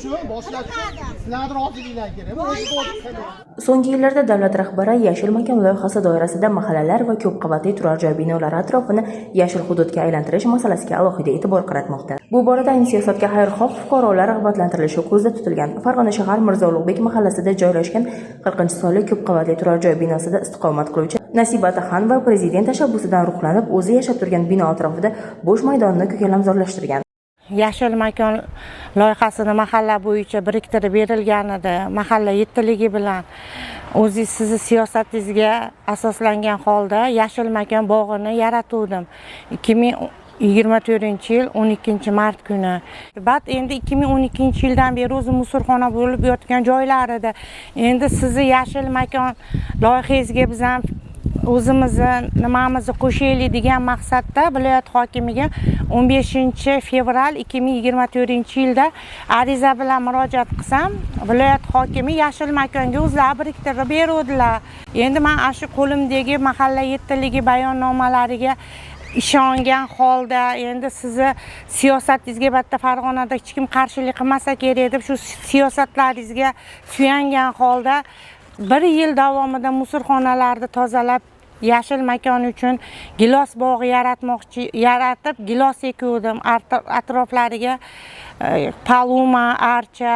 shu boshlashchi sizlarni roziliklar kerak. So'nggi yillarda davlat rahbari Yashil makon loyihasi doirasida mahallalar va ko'p qavatli turar joy binolari atrofini yashil hududga aylantirish masalasiga alohida e'tibor qaratmoqda. Bu borada ayni siyosatga xayrixoh fuqarolar rag'batlantirilishi ko'zda tutilgan. Farg'ona shahar Mirzo Ulug'bek mahallasida joylashgan 40-sonli ko'p qavatli turar joy binosida istiqomat qiluvchi Nasiba Ataxon va prezident tashabbusidan ruhlanib, o'zi yashab turgan bino atrofida bo'sh maydonni ko'kalamzorlashtirgan. Yashil makon loyihasini mahalla bo'yicha biriktirib berilgan edi. Mahalla yettiligi bilan sizni siyosatingizga asoslangan holda yashil makon bog'ini yaratuvdim. 2024-yil 12-mart kuni. Bat endi 2012-yildan beri o'zi musorxona bo'lib yotgan joylar edi. Endi sizni yashil makon loyihangizga biz ham o'zimizni nimamizni qo'shaylik degan maqsadda viloyat hokimiga 15-fevral 2024-yilda ariza bilan murojaat qilsam, viloyat hokimi yashil makonga o'zlari biriktirib beruvdilar. Endi men shu qo'limdagi mahalla yettiligi bayonnomalariga ishongan holda endi sizni siyosatingizga bitta Farg'onada hech kim qarshilik qilmasa kerak deb shu siyosatlaringizga suyangan holda 1 yil davomida musorxonalarni tozalab yashil makon uchun gilos bog'i yaratib gilos ekuvdim. Atroflariga paluma, archa,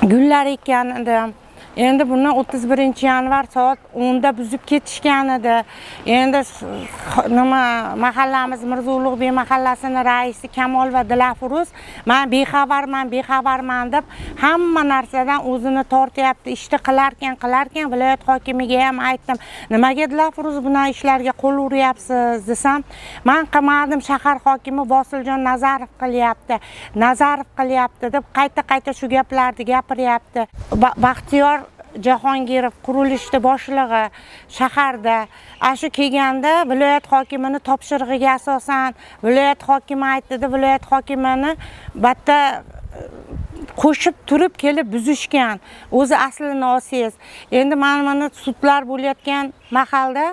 gullar ekkan edim. Endi buni 31-yanvar soat 10 da buzib ketishgan edi. Endi mahallamiz Mirzo Ulug'bek mahallasining raisi Kamol va Dilafuruz men bexabarman deb hamma narsadan o'zini tortyapti. Ishni qilarkan viloyat hokimiga ham aytdim. Nimaga Dilafuruz bunday ishlarga qo'l uryapsiz desam, men qilmadim, shahar hokimi Vosiljon Nazarov qilyapti deb qayta shu gaplarni gapiryapti. Baxtiyor Jahongirov qurilishni boshlig'i shaharda shu kelganda viloyat hokimining topshirig'iga asosan viloyat hokimi aytdi, viloyat hokimini batta qo'shib turib kelib buzishgan. O'zi aslini olsangiz, endi mana sudlar bo'layotgan mahalda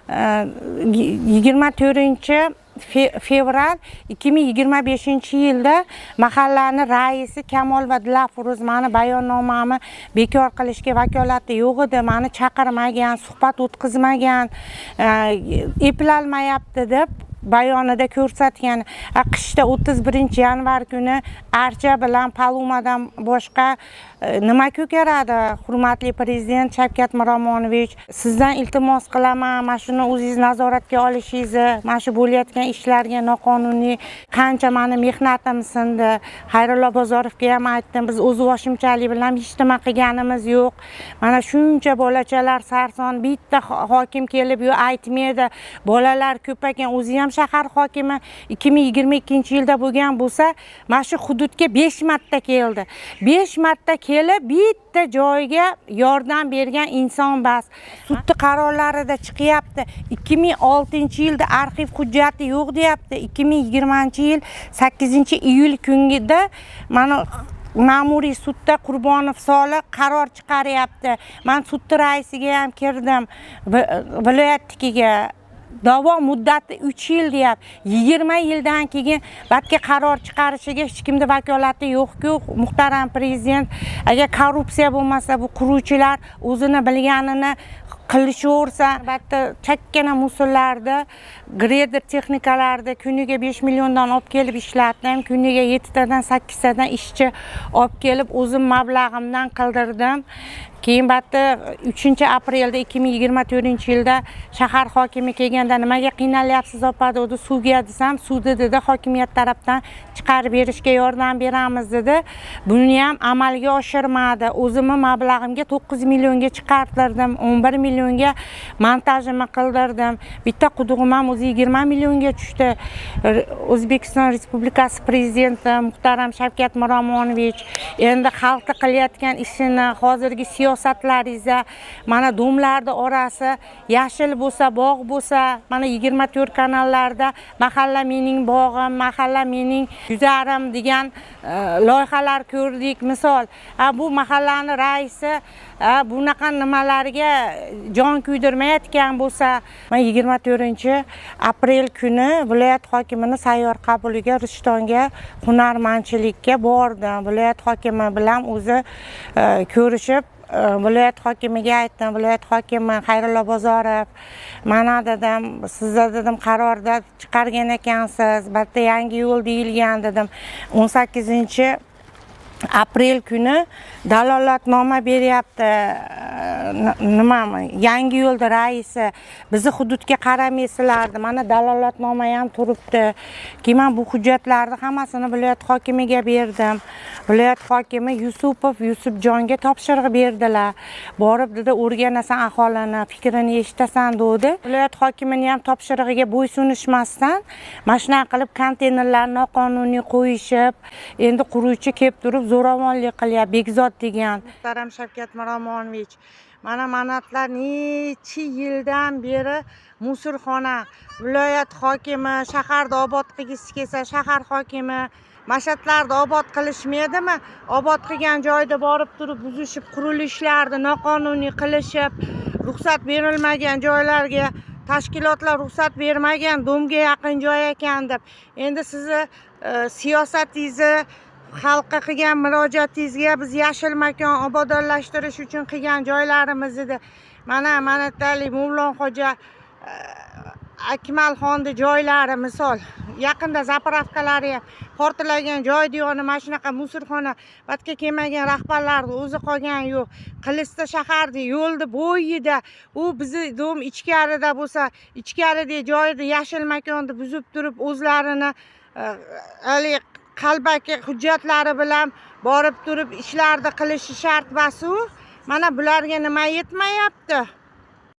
24-fevral 2025-yilda mahallani raisi Kamol va Dilafuruz meni bayonnomamni bekor qilishga vakolati yo'q edi. Meni chaqirmagan, suhbat o'tkazmagan, eplolmayapti deb bayonida ko'rsatgan. Qishda 31-yanvar kuni archa bilan palumadan boshqa nima ko'karadi? Hurmatli prezident Shavkat Miromonovich, sizdan iltimos qilaman, mana shuni o'zingiz nazoratga olishingizni, mana shu bo'layotgan ishlarga noqonuniy qancha meni mehnatim sindi. Xayrullo Bozorovga ham aytdim, biz o'z boshimchalik bilan hech nima qilganimiz yo'q. Mana shuncha bolachalar sarson, bitta hokim kelib aytmaydi. Bolalar ko'p ekan, o'zi ham shahar hokimi 2022-yilda bo'lgan bo'lsa, mana shu hududga 5 marta keldi. 5 marta kelib bitta joyga yordam bergan inson bas. Sud qarorlarida chiqyapti. 2006-yilda arxiv hujjati yo'q deyapti. 2020-yil 8-iyul kunida mana ma'muriy sudda Qurbonov Solih qaror chiqaryapti. Men sud raisiga ham kirdim, viloyatnikiga. Davo muddati 3 yil deyapti. 20 yildan keyin batga qaror chiqarishiga hech kimda vakolati yo'q-ku. Muhtaram prezident, agar korrupsiya bo'lmasa, bu quruvchilar o'zini bilganini qilishaversa, albatta chakkana musullarda greder texnikalarda kuniga 5 milliondan olib kelib ishlatdim. Kuniga 7 tadan 8 tadan ishchi olib kelib o'zim mablag'imdan qildirdim. Keyin batda 3-aprelda 2024-yilda shahar hokimi kelganda nimaga qiynalyapsiz opa dedi, suvga desam, suvda dedi hokimiyat tarafdan chiqarib berishga yordam beramiz dedi. Buni ham amalga oshirmadi. O'zimning mablag'imga 9 millionga chiqartirdim, 11 millionga montajini qildirdim. Bitta qudug'im ham o'zi 20 millionga tushdi. O'zbekiston Respublikasi prezidenti muhtaram Shavkat Miromonovich endi xalqqa qilayotgan ishini hozirgi siyosat siyosatlaringizda mana domlarda orasi yashil bo'lsa, bog' bo'lsa, mana 24 kanallarda mahalla mening bog'im, mahalla mening guzarim degan loyihalar ko'rdik. Misol, bu mahallani raisi bunaqa nimalarga jon kuydirmayotgan bo'lsa, men 24-aprel kuni viloyat hokimining sayyor qabuliga Rishtonga hunarmandchilikka bordim. Viloyat hokimi bilan o'zi ko'rishib, viloyat hokimiga aytdim, viloyat hokimi Xayrullo Bozorov, mana dedim, sizda dedim qarorda chiqargan ekansiz, bitta yangi yo'l deyilgan dedim. 18-aprel kuni dalolatnoma beryapti. Yangi yo'lda raisi bizni hududga qaramaysizlar, mana dalolatnoma ham turibdi. Keyin bu hujjatlarni hammasini viloyat hokimiga berdim. Viloyat hokimi Yusufjonga topshiriq berdilar. Borib dedi, o'rganasan aholini, fikrini eshitasan dedi. Viloyat hokimining ham topshirig'iga bo'ysunishmasdan mana shunaqa qilib konteynerlarni noqonuniy qo'yishib, endi quruvchi kelib turib zo'ravonlik qilyapti. Bekzod degan Muhtaram Shavkat Miromonovich, mana manatlar necha yildan beri musorxona, viloyat hokimi shaharda obod qilgisi kelsa, shahar hokimi mashatlarda obod qilishmaydimi? Obod qilgan joyda borib turib buzishib, qurilishlarni noqonuniy qilishib, ruxsat berilmagan joylarga tashkilotlar ruxsat bermagan, domga yaqin joy ekan deb. Endi sizni siyosatingizni, xalqqa qilgan murojaatingizga biz yashil makon obodonlashtirish uchun qilgan joylarimizni mana Manatali Mavlonxo'ja Akmalxonni joylari misol, yaqinda zapravkalari ham portlagan joy deyoni mana shunaqa musorxona, batga kelmagan rahbarlarning o'zi qolgan yo'q. Qilishda shaharda yo'lni bo'yida, u bizni dom ichkarida bo'lsa, ichkarida joyida yashil makonni buzib turib o'zlarini qalbaki hujjatlari bilan borib turib ishlarni qilishi shart emas-ku. Mana bularga nima yetmayapti?